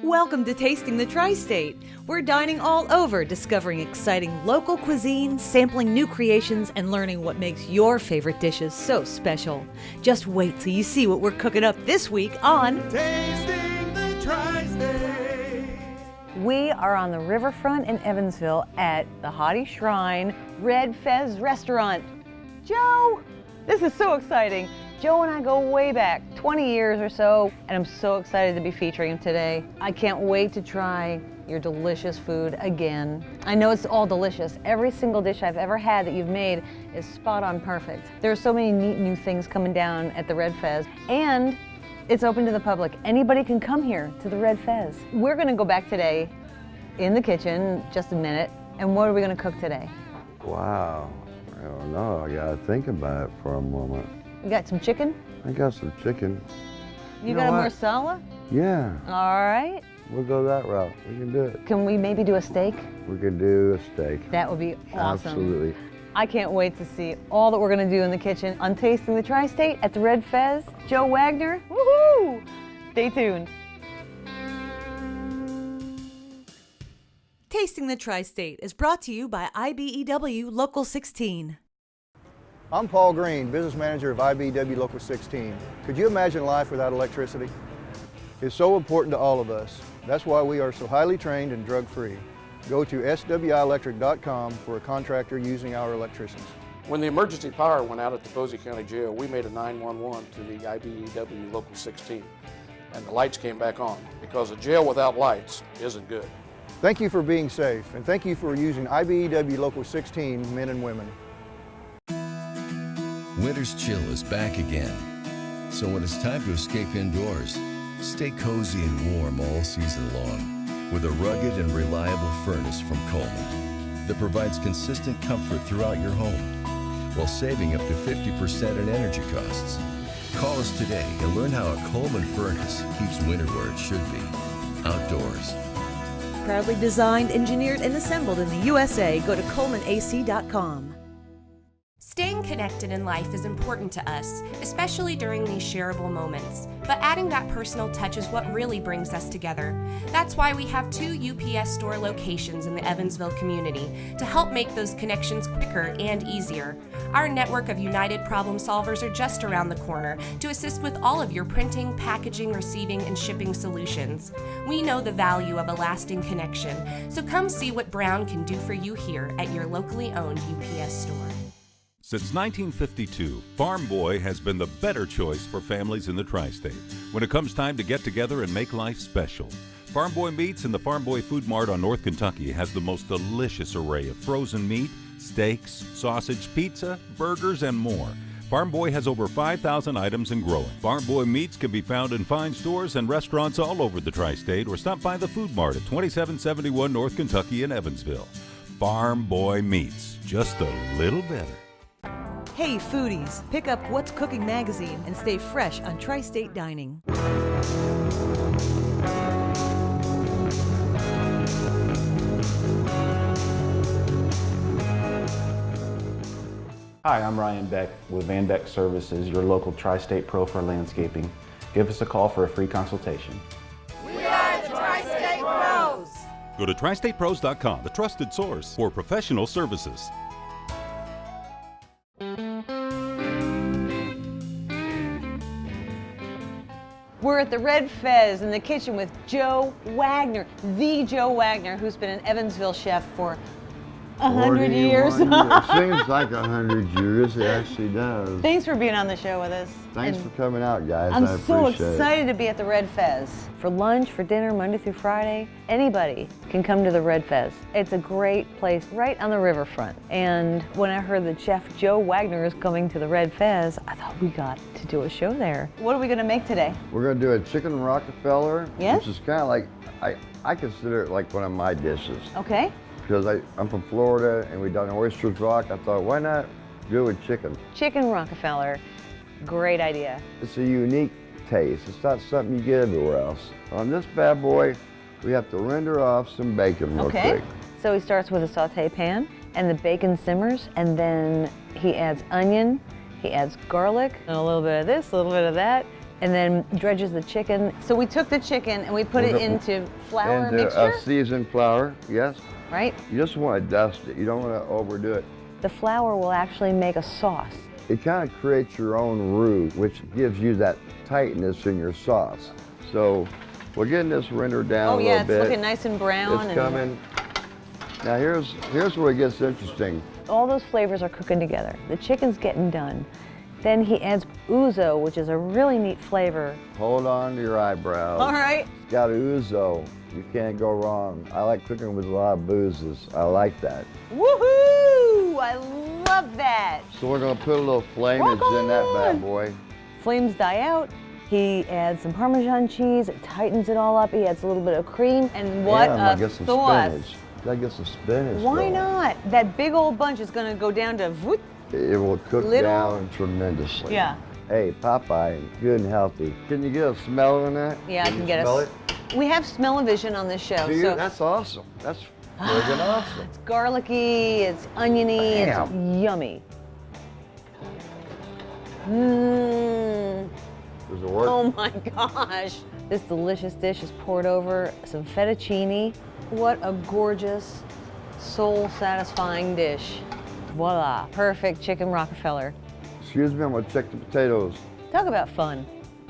Welcome to Tasting the Tri-State. We're dining all over, discovering exciting local cuisine, sampling new creations, and learning what makes your favorite dishes so special. Just wait till you see what we're cooking up this week on Tasting the Tri-State. We are on the riverfront in Evansville at the Haughty Shrine Red Fez restaurant. Joe, this is so exciting. Joe and I go way back, 20 years or so, and I'm so excited to be featuring him today. I can't wait to try your delicious food again. I know it's all delicious. Every single dish I've ever had that you've made is spot on perfect. There are so many neat new things coming down at the Red Fez, and it's open to the public. Anybody can come here to the Red Fez. We're gonna go back today in the kitchen, just a minute, and what are we gonna cook today? Wow, I don't know, I gotta think about it for a moment. You got some chicken? I got some chicken. You got a marsala? Yeah. All right. We'll go that route. We can do it. Can we maybe do a steak? We can do a steak. That would be awesome. Absolutely. I can't wait to see all that we're going to do in the kitchen on Tasting the Tri-State at the Red Fez. Joe Wagner, woohoo! Stay tuned. Tasting the Tri-State is brought to you by IBEW Local 16. I'm Paul Green, Business Manager of IBEW Local 16. Could you imagine life without electricity? It's so important to all of us. That's why we are so highly trained and drug-free. Go to swielectric.com for a contractor using our electricians. When the emergency power went out at the Posey County Jail, we made a 911 to the IBEW Local 16, and the lights came back on, because a jail without lights isn't good. Thank you for being safe, and thank you for using IBEW Local 16 men and women. Winter's chill is back again. So when it's time to escape indoors, stay cozy and warm all season long with a rugged and reliable furnace from Coleman that provides consistent comfort throughout your home while saving up to 50% in energy costs. Call us today and learn how a Coleman furnace keeps winter where it should be, outdoors. Proudly designed, engineered, and assembled in the USA. Go to ColemanAC.com. Staying connected in life is important to us, especially during these shareable moments. But adding that personal touch is what really brings us together. That's why we have 2 UPS store locations in the Evansville community to help make those connections quicker and easier. Our network of United Problem Solvers are just around the corner to assist with all of your printing, packaging, receiving, and shipping solutions. We know the value of a lasting connection, so come see what Brown can do for you here at your locally owned UPS store. Since 1952, Farm Boy has been the better choice for families in the Tri-State when it comes time to get together and make life special. Farm Boy Meats in the Farm Boy Food Mart on North Kentucky has the most delicious array of frozen meat, steaks, sausage, pizza, burgers, and more. Farm Boy has over 5,000 items and growing. Farm Boy Meats can be found in fine stores and restaurants all over the Tri-State, or stop by the Food Mart at 2771 North Kentucky in Evansville. Farm Boy Meats, just a little better. Hey foodies, pick up What's Cooking magazine and stay fresh on Tri-State dining. Hi, I'm Ryan Beck with Van Beck Services, your local Tri-State Pro for landscaping. Give us a call for a free consultation. We are the Tri-State Pros. Go to tristatepros.com, the trusted source for professional services. We're at the Red Fez in the kitchen with Joe Wagner, the Joe Wagner, who's been an Evansville chef for 100 years. It seems like 100 years, it actually does. Thanks for being on the show with us. Thanks for coming out, guys. I'm I so appreciate excited to be at the Red Fez. For lunch, for dinner, Monday through Friday, anybody can come to the Red Fez. It's a great place right on the riverfront. And when I heard that Chef Joe Wagner is coming to the Red Fez, I thought we got to do a show there. What are we going to make today? We're going to do a chicken Rockefeller, Yes? which is kind of like, I consider it like one of my dishes. Okay. Because I'm from Florida and we've done oysters rock. I thought, why not do it with chicken? Chicken Rockefeller. Great idea. It's a unique taste. It's not something you get everywhere else. On this bad boy, we have to render off some bacon real quick. So he starts with a saute pan and the bacon simmers, and then he adds onion, he adds garlic, and a little bit of this, a little bit of that, and then dredges the chicken. So we took the chicken and we put it into flour mixture? Seasoned flour, yes. Right? You just want to dust it. You don't want to overdo it. The flour will actually make a sauce. It kind of creates your own roux, which gives you that tightness in your sauce. So we're getting this rendered down a little bit. Oh yeah, it's looking nice and brown. It's coming. Now here's where it gets interesting. All those flavors are cooking together. The chicken's getting done. Then he adds ouzo, which is a really neat flavor. Hold on to your eyebrows. All right. It's got ouzo. You can't go wrong. I like cooking with a lot of boozes. I like that. Woohoo! I love that. So we're gonna put a little flameage in that bad boy. Flames die out. He adds some Parmesan cheese. It tightens it all up. He adds a little bit of cream. And what I'm gonna a get some sauce. spinach. Gotta get some spinach. Why going. not? That big old bunch is gonna go down to voot. It will cook down tremendously. Yeah. Hey, Popeye, good and healthy. Can you get a smell in that? Yeah, I can you get smell a. it? We have smell-o-vision on this show. Do you? So That's awesome. That's friggin' awesome. it's garlicky, it's oniony, it's yummy. Mmm. Does it work? Oh my gosh. This delicious dish is poured over some fettuccine. What a gorgeous, soul-satisfying dish. Voila, perfect chicken Rockefeller. Excuse me, I'm gonna check the potatoes. Talk about fun.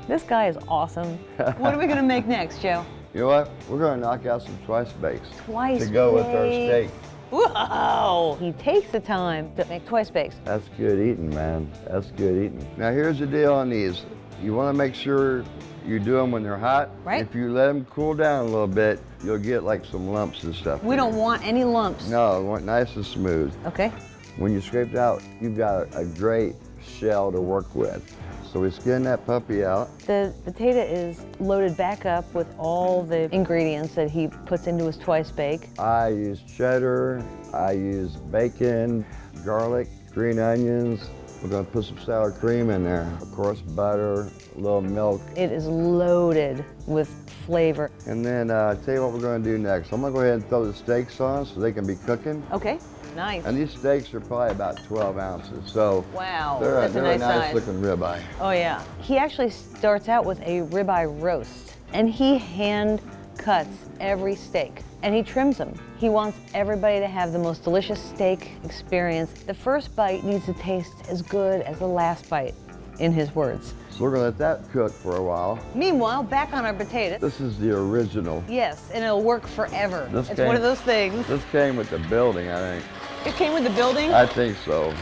This guy is awesome. What are we gonna make next, Joe? You know what? We're gonna knock out some twice bakes. Twice to go with our steak. Whoa! He takes the time to make twice bakes. That's good eating, man. That's good eating. Now here's the deal on these. You wanna make sure you do them when they're hot. Right. If you let them cool down a little bit, you'll get like some lumps and stuff. We don't want any lumps. No, we want nice and smooth. Okay. When you scrape it out, you've got a great shell to work with. So we skin that puppy out. The potato is loaded back up with all the ingredients that he puts into his twice bake. I use cheddar, I use bacon, garlic, green onions. We're gonna put some sour cream in there. Of course, butter, a little milk. It is loaded with flavor. And then tell you what we're gonna do next. I'm gonna go ahead and throw the steaks on so they can be cooking. Okay, nice. And these steaks are probably about 12 ounces. So Wow, they're that's a a nice nice size. looking ribeye. Oh yeah. He actually starts out with a ribeye roast, and he hand cuts every steak, and he trims them. He wants everybody to have the most delicious steak experience. The first bite needs to taste as good as the last bite, in his words. So we're gonna let that cook for a while. Meanwhile, back on our potatoes. This is the original. Yes, and it'll work forever. This It's came- one of those things. This came with the building, I think. It came with the building? I think so.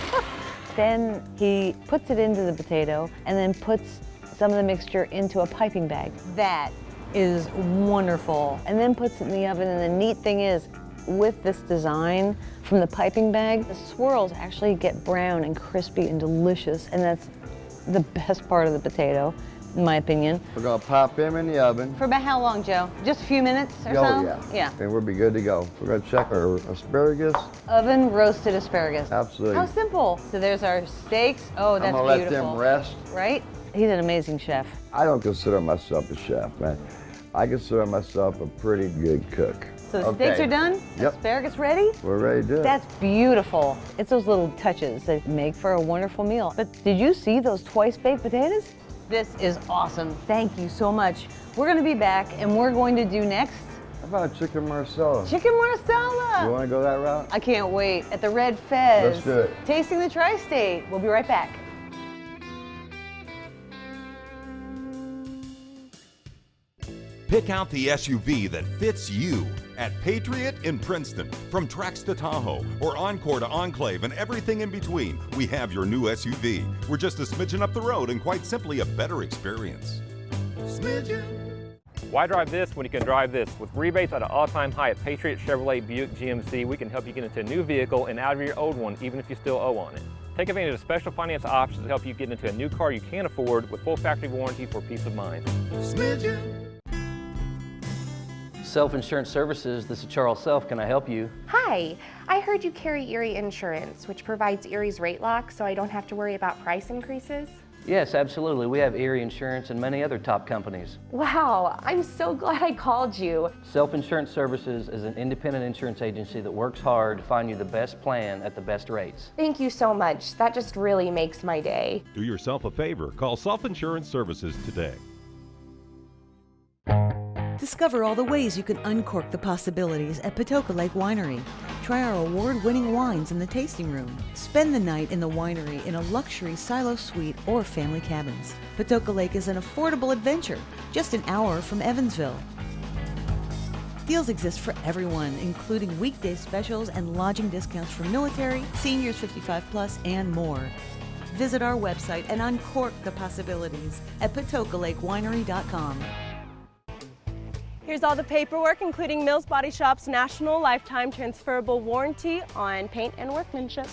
Then he puts it into the potato and then puts some of the mixture into a piping bag. That is wonderful. And then puts it in the oven, and the neat thing is, with this design from the piping bag, the swirls actually get brown and crispy and delicious, and that's the best part of the potato, in my opinion. We're gonna pop him in the oven. For about how long, Joe? Just a few minutes or Oh, so? yeah. Yeah. And we'll be good to go. We're gonna check our asparagus. Oven roasted asparagus. Absolutely. How simple. So there's our steaks. Oh, that's I'm gonna beautiful. let them rest. Right? He's an amazing chef. I don't consider myself a chef, man. I consider myself a pretty good cook. So the steaks are done? Yep. Asparagus ready? We're ready to do it. That's beautiful. It's those little touches that make for a wonderful meal. But did you see those twice baked potatoes? This is awesome. Thank you so much. We're gonna be back, and we're going to do next How about chicken marsala? chicken marsala. You wanna go that route? I can't wait. At the Red Fez. Let's do it. Tasting the Tri-State. We'll be right back. Pick out the SUV that fits you at Patriot in Princeton. From Trax to Tahoe, or Encore to Enclave, and everything in between, we have your new SUV. We're just a smidgen up the road, and quite simply a better experience. Why drive this when you can drive this? With rebates at an all-time high at Patriot Chevrolet Buick GMC, we can help you get into a new vehicle and out of your old one, even if you still owe on it. Take advantage of special finance options to help you get into a new car you can afford with full factory warranty for peace of mind. Self-Insurance Services, this is Charles Self. Can I help you? Hi, I heard you carry Erie Insurance, which provides Erie's rate lock so I don't have to worry about price increases. Yes, absolutely. We have Erie Insurance and many other top companies. Wow, I'm so glad I called you. Self-Insurance Services is an independent insurance agency that works hard to find you the best plan at the best rates. Thank you so much. That just really makes my day. Do yourself a favor. Call Self-Insurance Services today. Discover all the ways you can uncork the possibilities at Patoka Lake Winery. Try our award-winning wines in the tasting room. Spend the night in the winery in a luxury silo suite or family cabins. Patoka Lake is an affordable adventure, just an hour from Evansville. Deals exist for everyone, including weekday specials and lodging discounts for military, seniors 55+, and more. Visit our website and uncork the possibilities at PatokaLakeWinery.com. Here's all the paperwork, including Mills Body Shop's national lifetime transferable warranty on paint and workmanship.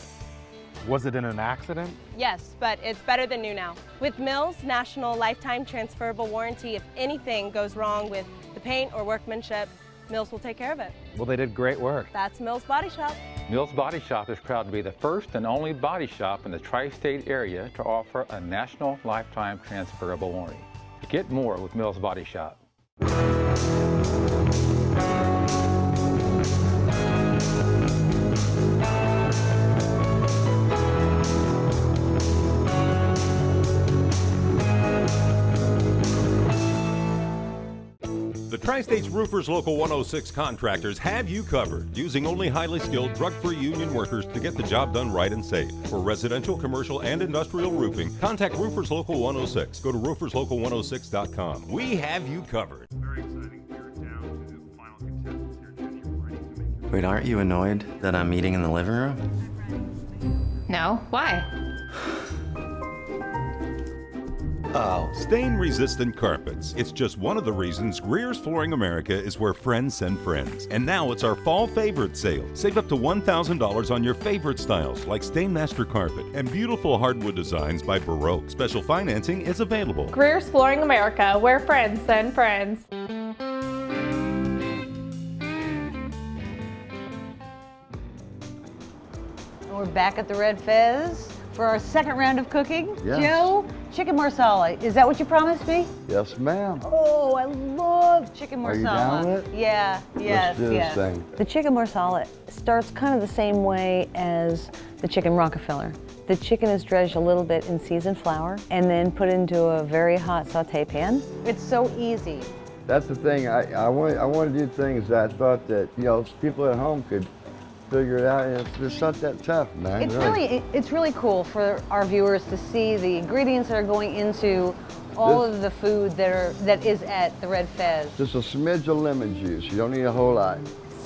Was it in an accident? Yes, but it's better than new now. With Mills' national lifetime transferable warranty, if anything goes wrong with the paint or workmanship, Mills will take care of it. Well, they did great work. That's Mills Body Shop. Mills Body Shop is proud to be the first and only body shop in the tri-state area to offer a national lifetime transferable warranty. Get more with Mills Body Shop. The Tri-States Roofers Local 106 contractors have you covered, using only highly skilled, drug-free union workers to get the job done right and safe. For residential, commercial, and industrial roofing, contact Roofers Local 106. Go to rooferslocal106.com. We have you covered. Very exciting. We're down to the final contestants here, Jenny. We're ready to make your... Wait, aren't you annoyed that I'm eating in the living room? No, why? Oh. Stain-resistant carpets. It's just one of the reasons Greer's Flooring America is where friends send friends. And now it's our fall favorite sale. Save up to $1,000 on your favorite styles like Stainmaster carpet and beautiful hardwood designs by Baroque. Special financing is available. Greer's Flooring America, where friends send friends. We're back at the Red Fez for our second round of cooking. Yes. Joe, chicken marsala. Is that what you promised me? Yes, ma'am. Oh, I love chicken Are you marsala. down with it? Yeah, yes, Let's do yes. this thing. The chicken marsala starts kind of the same way as the chicken Rockefeller. The chicken is dredged a little bit in seasoned flour and then put into a very hot saute pan. It's so easy. That's the thing. I want to do things that I thought that, you know, people at home could figure it out, and it's not that tough, man. It's really cool for our viewers to see the ingredients that are going into all of the food that is at the Red Fez. Just a smidge of lemon juice. You don't need a whole lot.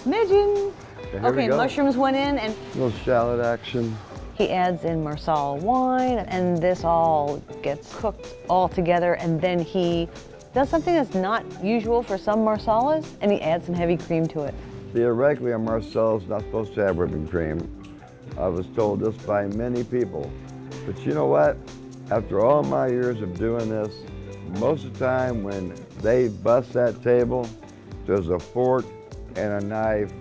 Smidgen. Okay, mushrooms went in, and a little shallot action. he adds in marsala wine, and this all gets cooked all together, and then he does something that's not usual for some marsalas, and he adds some heavy cream to it. Theoretically, a marsala is not supposed to have whipping cream. I was told this by many people. But you know what? After all my years of doing this, most of the time when they bust that table, there's a fork and a knife,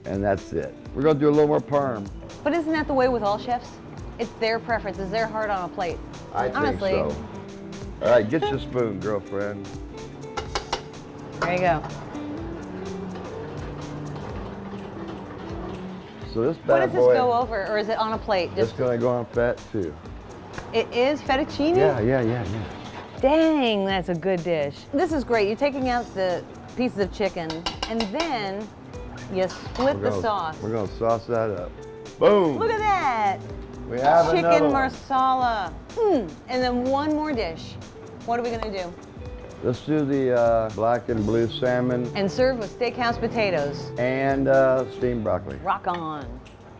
and that's it. We're gonna do a little more parm. But isn't that the way with all chefs? It's their preference, it's their heart on a plate. I think Honestly. so. All right, get your spoon, girlfriend. There you go. So this What bad does boy, this go over, or is it on a plate? it's gonna go on fat too. It is fettuccine? Yeah. Dang, that's a good dish. This is great. You're taking out the pieces of chicken, and then you split the sauce. We're gonna sauce that up. Boom! Look at that! We have another Chicken one. marsala. And then one more dish. What are we gonna do? Let's do the black and blue salmon And serve with steakhouse potatoes. and steamed broccoli. Rock on.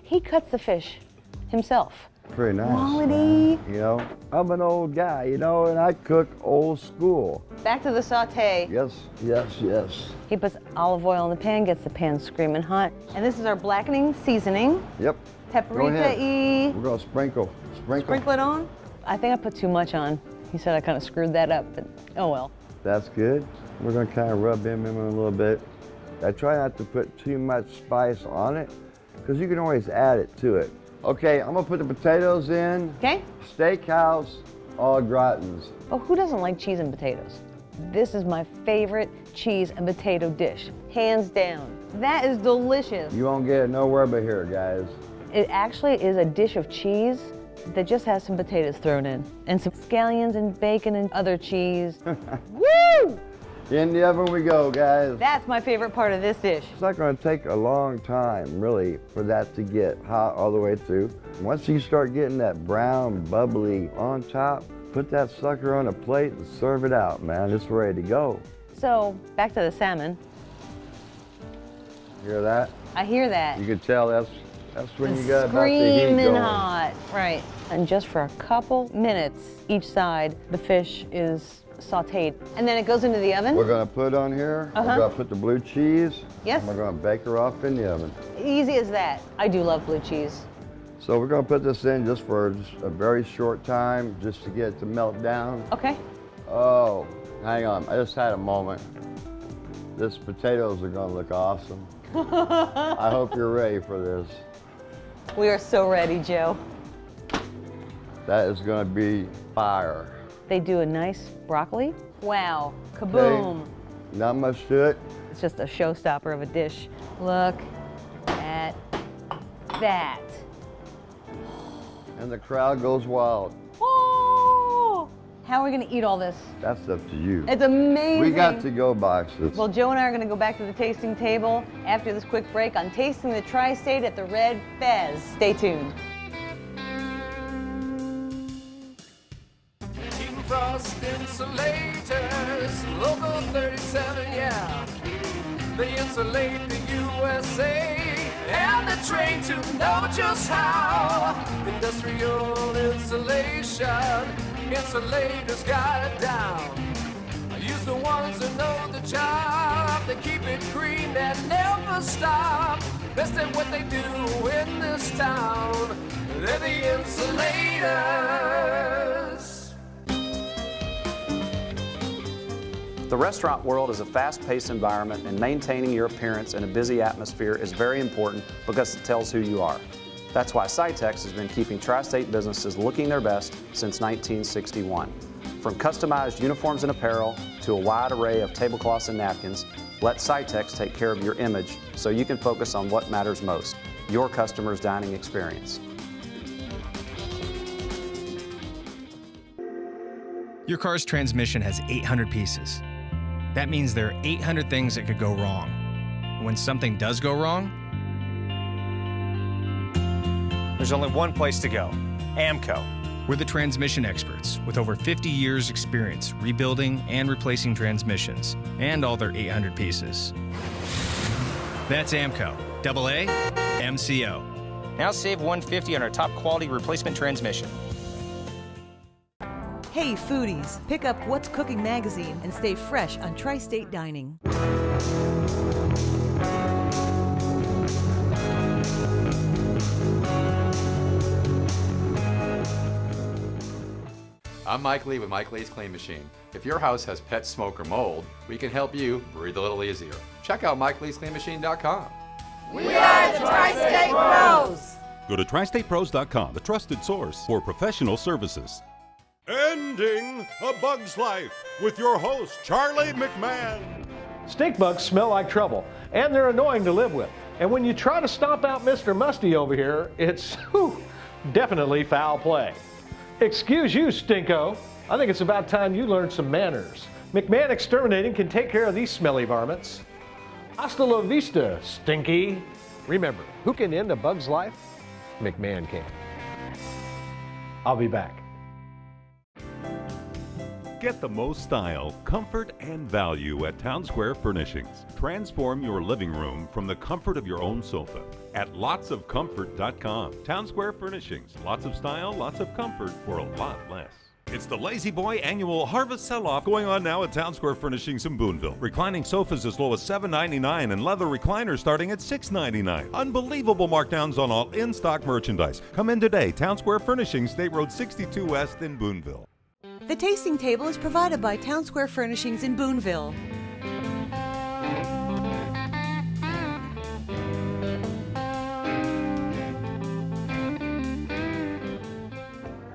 He cuts the fish himself. Pretty nice. Quality. You know, I'm an old guy, you know, and I cook old school. Back to the saute. Yes. He puts olive oil in the pan, gets the pan screaming hot. And this is our blackening seasoning. Yep. Paprika-y. We're gonna sprinkle. Sprinkle it on. I think I put too much on. He said I kind of screwed that up, but oh well. That's good. We're gonna kind of rub him in a little bit. I try not to put too much spice on it, because you can always add it to it. Okay, I'm gonna put the potatoes in. Okay. Steakhouse au gratins. Oh, who doesn't like cheese and potatoes? This is my favorite cheese and potato dish, hands down. That is delicious. You won't get it nowhere but here, guys. It actually is a dish of cheese that just has some potatoes thrown in, and some scallions and bacon and other cheese. Woo! In the oven we go, guys. That's my favorite part of this dish. It's not going to take a long time, really, for that to get hot all the way through. Once you start getting that brown, bubbly on top, put that sucker on a plate and serve it out, man. It's ready to go. So, back to the salmon. Hear that? I hear that. You can tell that's when It's you got about the heat screaming going. hot. Right. And just for a couple minutes each side, the fish is sauteed. And then it goes into the oven? We're going to put on here, we're going to put the blue cheese. Yes. And we're going to bake her off in the oven. Easy as that. I do love blue cheese. So we're going to put this in just for a very short time, just to get it to melt down. Okay. Oh, hang on. I just had a moment. This potatoes are going to look awesome. I hope you're ready for this. We are so ready, Joe. That is going to be fire. They do a nice broccoli. Wow, kaboom. Okay. Not much to it. It's just a showstopper of a dish. Look at that. And the crowd goes wild. Oh! How are we gonna eat all this? That's up to you. It's amazing. We got to go boxes. Well, Joe and I are gonna go back to the tasting table after this quick break on Tasting the Tri-State at the Red Fez. Stay tuned. Frost insulators, local 37, yeah. They insulate the USA and they're trained to know just how. Industrial insulation, insulators got it down. I use the ones that know the job. They keep it green and never stop. Best at what they do in this town. They're the insulators. The restaurant world is a fast-paced environment, and maintaining your appearance in a busy atmosphere is very important because it tells who you are. That's why Cytex has been keeping tri-state businesses looking their best since 1961. From customized uniforms and apparel to a wide array of tablecloths and napkins, let Cytex take care of your image so you can focus on what matters most, your customers' dining experience. Your car's transmission has 800 pieces. That means there are 800 things that could go wrong. When something does go wrong, there's only one place to go, AMCO. We're the transmission experts with over 50 years experience rebuilding and replacing transmissions and all their 800 pieces. That's AMCO, AA, MCO. Now save $150 on our top quality replacement transmission. Hey foodies, pick up What's Cooking magazine and stay fresh on Tri-State Dining. I'm Mike Lee with Mike Lee's Clean Machine. If your house has pet smoke or mold, we can help you breathe a little easier. Check out MikeLee'sCleanMachine.com. We are the Tri-State Pros. Go to TriStatePros.com, the trusted source for professional services. Ending a Bug's Life with your host, Charlie McMahon. Stink bugs smell like trouble, and they're annoying to live with. And when you try to stomp out Mr. Musty over here, it's definitely foul play. Excuse you, Stinko. I think it's about time you learned some manners. McMahon Exterminating can take care of these smelly varmints. Hasta la vista, Stinky. Remember, who can end a bug's life? McMahon can. I'll be back. Get the most style, comfort, and value at Town Square Furnishings. Transform your living room from the comfort of your own sofa at lotsofcomfort.com. Town Square Furnishings. Lots of style, lots of comfort for a lot less. It's the Lazy Boy annual harvest sell-off going on now at Town Square Furnishings in Boonville. Reclining sofas as low as $7.99 and leather recliners starting at $6.99. Unbelievable markdowns on all in-stock merchandise. Come in today. Town Square Furnishings, State Road 62 West in Boonville. The tasting table is provided by Town Square Furnishings in Boonville.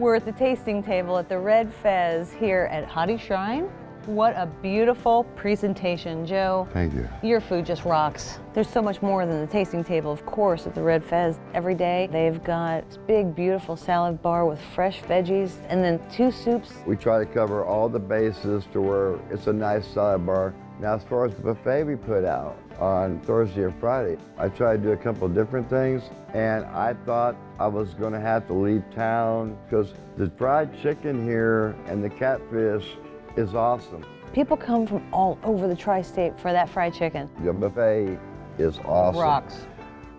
We're at the tasting table at the Red Fez here at Hadi Shrine. What a beautiful presentation, Joe. Thank you. Your food just rocks. There's so much more than the tasting table, of course, at the Red Fez. Every day they've got this big, beautiful salad bar with fresh veggies and then 2 soups. We try to cover all the bases to where it's a nice salad bar. Now, as far as the buffet we put out on Thursday or Friday, I tried to do a couple of different things, and I thought I was going to have to leave town because the fried chicken here and the catfish is awesome. People come from all over the tri-state for that fried chicken. The buffet is awesome. Rocks.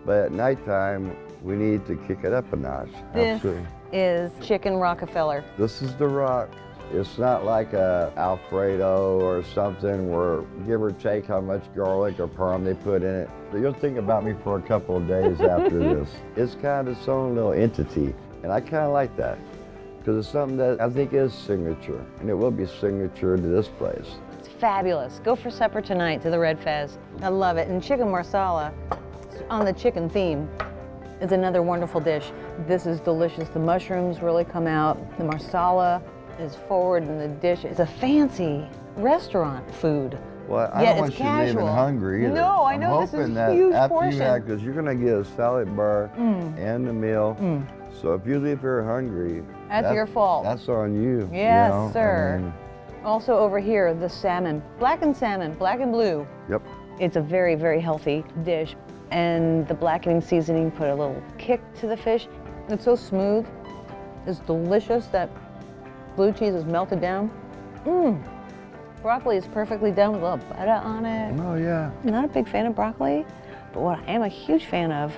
But at nighttime, we need to kick it up a notch. This Absolutely. is chicken Rockefeller. This is the rock. It's not like a Alfredo or something where give or take how much garlic or parm they put in it. So you'll think about me for a couple of days after this. It's kind of its own little entity, and I kind of like that because it's something that I think is signature, and it will be signature to this place. It's fabulous. Go for supper tonight to the Red Fez. I love it. And chicken marsala, on the chicken theme, is another wonderful dish. This is delicious. The mushrooms really come out. The marsala is forward in the dish. It's a fancy restaurant food. Well, I don't want you leaving hungry either. No, I know this is a huge portion. Because you're going to get a salad bar and a meal. So if you leave here hungry, that's your fault. That's on you. Yes, you know? sir. I mean, also over here, the salmon, blackened salmon, black and blue. Yep. It's a very, very healthy dish. And the blackening seasoning put a little kick to the fish. It's so smooth. It's delicious. That blue cheese is melted down. Broccoli is perfectly done with a little butter on it. Oh, yeah. I'm not a big fan of broccoli, but what I am a huge fan of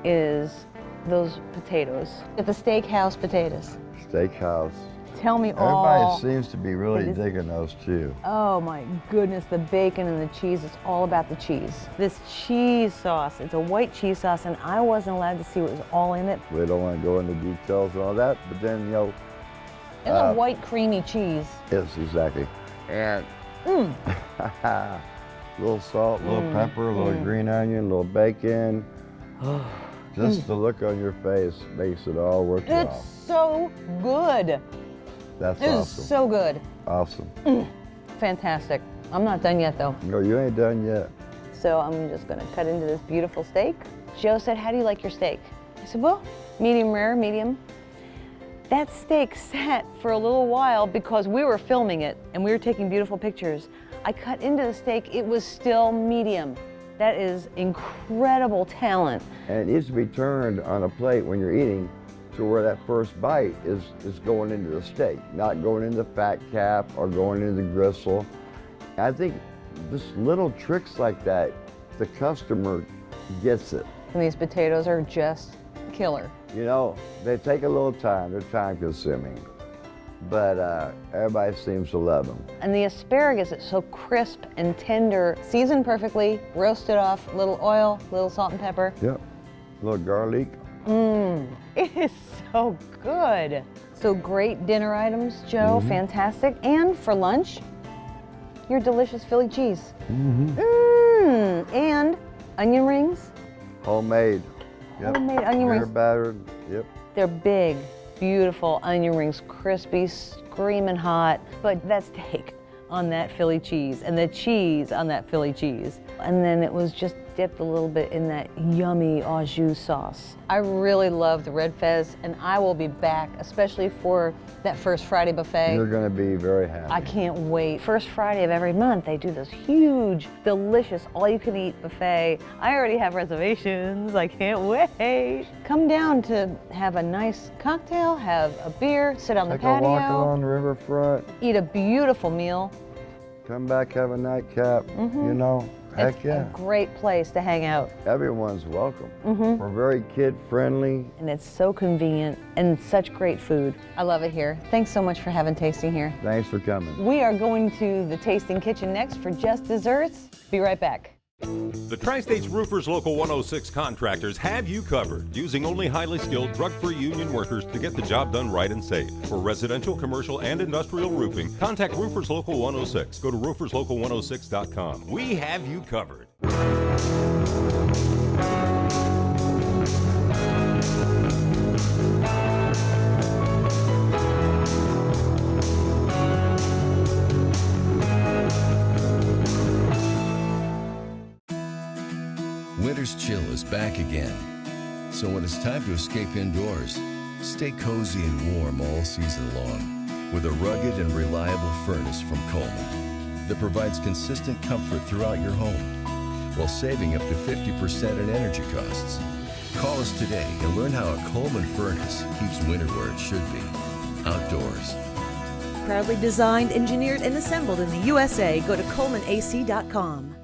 is those potatoes. The steakhouse potatoes. Steakhouse. Tell me all. Everybody seems to be really digging those too. Oh my goodness, the bacon and the cheese, it's all about the cheese. This cheese sauce, it's a white cheese sauce, and I wasn't allowed to see what was all in it. We don't want to go into details and all that, but then, you know. It's a white creamy cheese. Yes, exactly. And little salt, little pepper, a little green onion, little bacon. Just the look on your face makes it all worthwhile. It's so good. That's It awesome. is so good. Awesome. Fantastic. I'm not done yet though. No, you ain't done yet. So I'm just gonna cut into this beautiful steak. Joe said, how do you like your steak? I said, well, medium rare, medium. That steak sat for a little while because we were filming it and we were taking beautiful pictures. I cut into the steak, it was still medium. That is incredible talent. And it needs to be turned on a plate when you're eating to where that first bite is going into the steak, not going into the fat cap or going into the gristle. I think just little tricks like that, the customer gets it. And these potatoes are just killer. You know, they take a little time, they're time consuming, but everybody seems to love them. And the asparagus is so crisp and tender, seasoned perfectly, roasted off, a little oil, a little salt and pepper. Yep, a little garlic. It is so good. So great dinner items, Joe, fantastic. And for lunch, your delicious Philly cheese. And onion rings. Homemade. Yep. Homemade onion rings. Battered. Yep. They're big, beautiful onion rings, crispy, screaming hot. But that steak on that Philly cheese and the cheese on that Philly cheese. And then it was just dipped a little bit in that yummy au jus sauce. I really love the Red Fez, and I will be back, especially for that first Friday buffet. You're going to be very happy. I can't wait. First Friday of every month, they do this huge, delicious, all-you-can-eat buffet. I already have reservations. I can't wait. Come down to have a nice cocktail, have a beer, sit on the Take a walk patio, along the riverfront. eat a beautiful meal. Come back, have a nightcap. You know, heck It's yeah. a great place to hang out. Everyone's welcome. We're very kid-friendly. And it's so convenient and such great food. I love it here. Thanks so much for having tasting here. Thanks for coming. We are going to the tasting kitchen next for just desserts. Be right back. The Tri-States Roofers Local 106 contractors have you covered, using only highly skilled, drug-free union workers to get the job done right and safe. For residential, commercial, and industrial roofing, contact Roofers Local 106. Go to rooferslocal106.com. We have you covered. Winter's chill is back again. So when it's time to escape indoors, stay cozy and warm all season long with a rugged and reliable furnace from Coleman that provides consistent comfort throughout your home while saving up to 50% in energy costs. Call us today and learn how a Coleman furnace keeps winter where it should be, outdoors. Proudly designed, engineered, and assembled in the USA. Go to ColemanAC.com.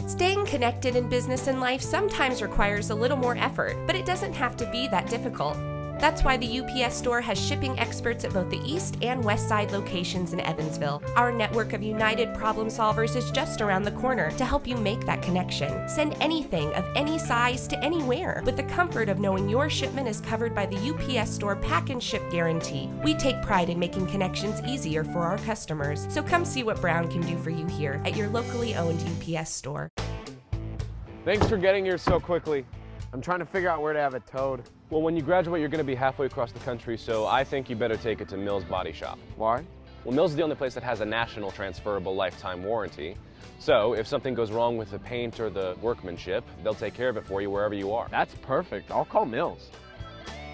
Staying connected in business and life sometimes requires a little more effort, but it doesn't have to be that difficult. That's why the UPS store has shipping experts at both the east and west side locations in Evansville. Our network of united problem solvers is just around the corner to help you make that connection. Send anything of any size to anywhere with the comfort of knowing your shipment is covered by the UPS store pack and ship guarantee. We take pride in making connections easier for our customers, so come see what Brown can do for you here at your locally owned UPS store. Thanks for getting here so quickly. I'm trying to figure out where to have it towed. Well, when you graduate, you're going to be halfway across the country, so I think you better take it to Mills Body Shop. Why? Well, Mills is the only place that has a national transferable lifetime warranty. So if something goes wrong with the paint or the workmanship, they'll take care of it for you wherever you are. That's perfect. I'll call Mills.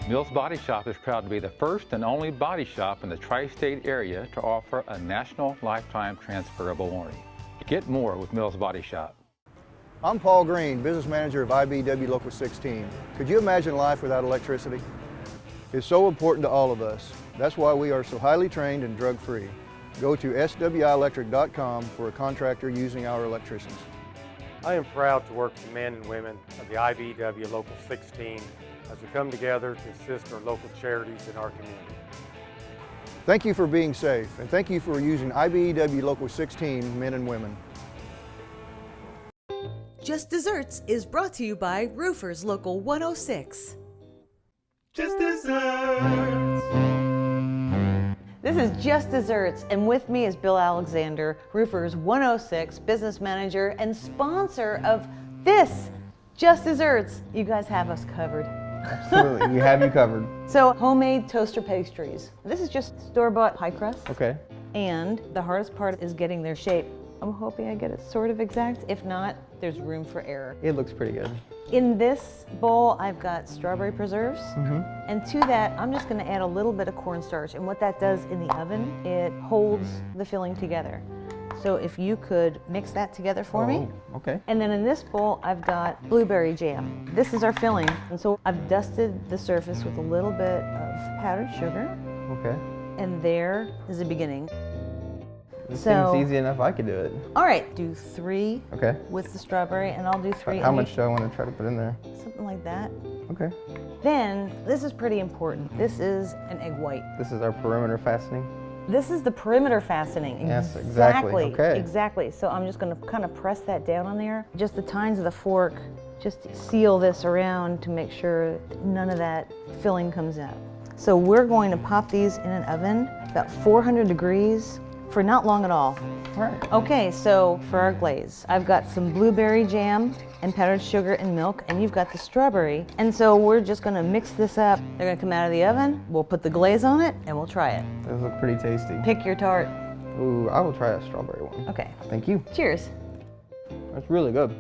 Mills Body Shop is proud to be the first and only body shop in the tri-state area to offer a national lifetime transferable warranty. Get more with Mills Body Shop. I'm Paul Green, business manager of IBEW Local 16. Could you imagine life without electricity? It's so important to all of us. That's why we are so highly trained and drug-free. Go to swielectric.com for a contractor using our electricians. I am proud to work with the men and women of the IBEW Local 16 as we come together to assist our local charities in our community. Thank you for being safe, and thank you for using IBEW Local 16 men and women. Just Desserts is brought to you by Roofers Local 106. Just Desserts. This is Just Desserts, and with me is Bill Alexander, Roofers 106, business manager and sponsor of this, Just Desserts. You guys have us covered. Absolutely, we have you covered. So, homemade toaster pastries. This is just store-bought pie crust. Okay. And the hardest part is getting their shape. I'm hoping I get it sort of exact. If not, there's room for error. It looks pretty good. In this bowl, I've got strawberry preserves. And to that, I'm just gonna add a little bit of cornstarch. And what that does in the oven, it holds the filling together. So if you could mix that together for me. Okay. And then in this bowl, I've got blueberry jam. This is our filling. And so I've dusted the surface with a little bit of powdered sugar. Okay. And there is the beginning. This seems easy enough, I could do it. All right, do 3 Okay. with the strawberry, and I'll do 3. How much do I want to try to put in there? Something like that. Okay. Then, this is pretty important. This is an egg white. This is our perimeter fastening? This is the perimeter fastening. Yes, exactly. Okay. Exactly. So I'm just going to kind of press that down on there. Just the tines of the fork, just seal this around to make sure none of that filling comes out. So we're going to pop these in an oven, about 400 degrees, for not long at all. Right. Okay, so for our glaze, I've got some blueberry jam and powdered sugar and milk, and you've got the strawberry. And so we're just gonna mix this up. They're gonna come out of the oven, we'll put the glaze on it, and we'll try it. Those look pretty tasty. Pick your tart. Ooh, I will try a strawberry one. Okay. Thank you. Cheers. That's really good.